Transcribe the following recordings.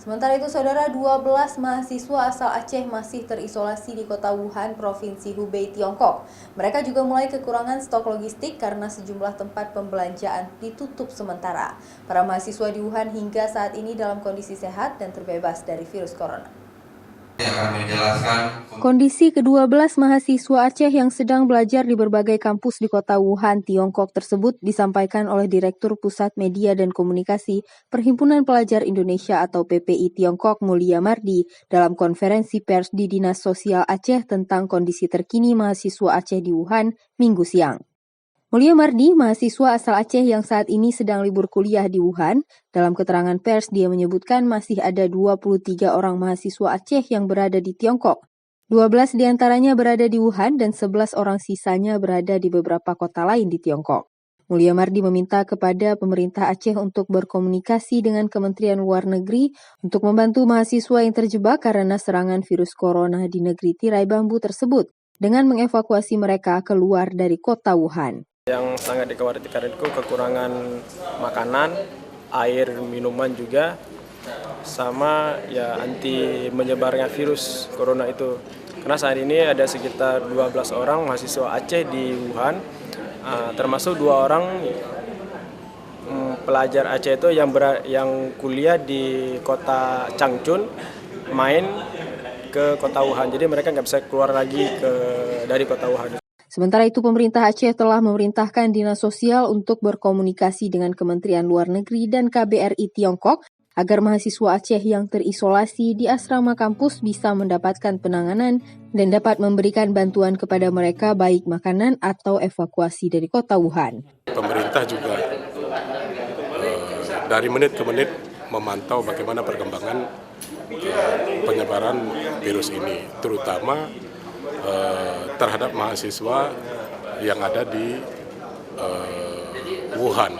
Sementara itu, saudara, 12 mahasiswa asal Aceh masih terisolasi di kota Wuhan, Provinsi Hubei, Tiongkok. Mereka juga mulai kekurangan stok logistik karena sejumlah tempat pembelanjaan ditutup sementara. Para mahasiswa di Wuhan hingga saat ini dalam kondisi sehat dan terbebas dari virus corona. Kondisi ke-12 mahasiswa Aceh yang sedang belajar di berbagai kampus di kota Wuhan, Tiongkok tersebut disampaikan oleh Direktur Pusat Media dan Komunikasi Perhimpunan Pelajar Indonesia atau PPI Tiongkok Mulia Mardi dalam konferensi pers di Dinas Sosial Aceh tentang kondisi terkini mahasiswa Aceh di Wuhan Minggu siang. Mulia Mardi, mahasiswa asal Aceh yang saat ini sedang libur kuliah di Wuhan, dalam keterangan pers dia menyebutkan masih ada 23 orang mahasiswa Aceh yang berada di Tiongkok. 12 diantaranya berada di Wuhan dan 11 orang sisanya berada di beberapa kota lain di Tiongkok. Mulia Mardi meminta kepada pemerintah Aceh untuk berkomunikasi dengan Kementerian Luar Negeri untuk membantu mahasiswa yang terjebak karena serangan virus corona di negeri tirai bambu tersebut dengan mengevakuasi mereka keluar dari kota Wuhan. Yang sangat dikhawatirkan itu kekurangan makanan, air, minuman juga, sama ya anti menyebarnya virus corona itu. Karena saat ini ada sekitar 12 orang mahasiswa Aceh di Wuhan, termasuk 2 orang pelajar Aceh itu yang kuliah di kota Changchun, main ke kota Wuhan. Jadi mereka nggak bisa keluar lagi dari kota Wuhan. Sementara itu, pemerintah Aceh telah memerintahkan Dinas Sosial untuk berkomunikasi dengan Kementerian Luar Negeri dan KBRI Tiongkok agar mahasiswa Aceh yang terisolasi di asrama kampus bisa mendapatkan penanganan dan dapat memberikan bantuan kepada mereka baik makanan atau evakuasi dari kota Wuhan. Pemerintah juga dari menit ke menit memantau bagaimana perkembangan penyebaran virus ini, terutama terhadap mahasiswa yang ada di Wuhan.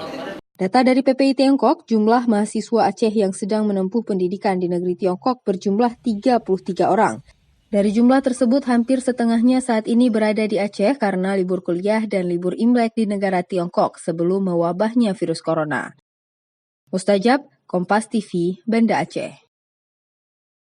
Data dari PPI Tiongkok, jumlah mahasiswa Aceh yang sedang menempuh pendidikan di negeri Tiongkok berjumlah 33 orang. Dari jumlah tersebut, hampir setengahnya saat ini berada di Aceh karena libur kuliah dan libur Imlek di negara Tiongkok sebelum mewabahnya virus corona. Mustajab, Kompas TV, Banda Aceh.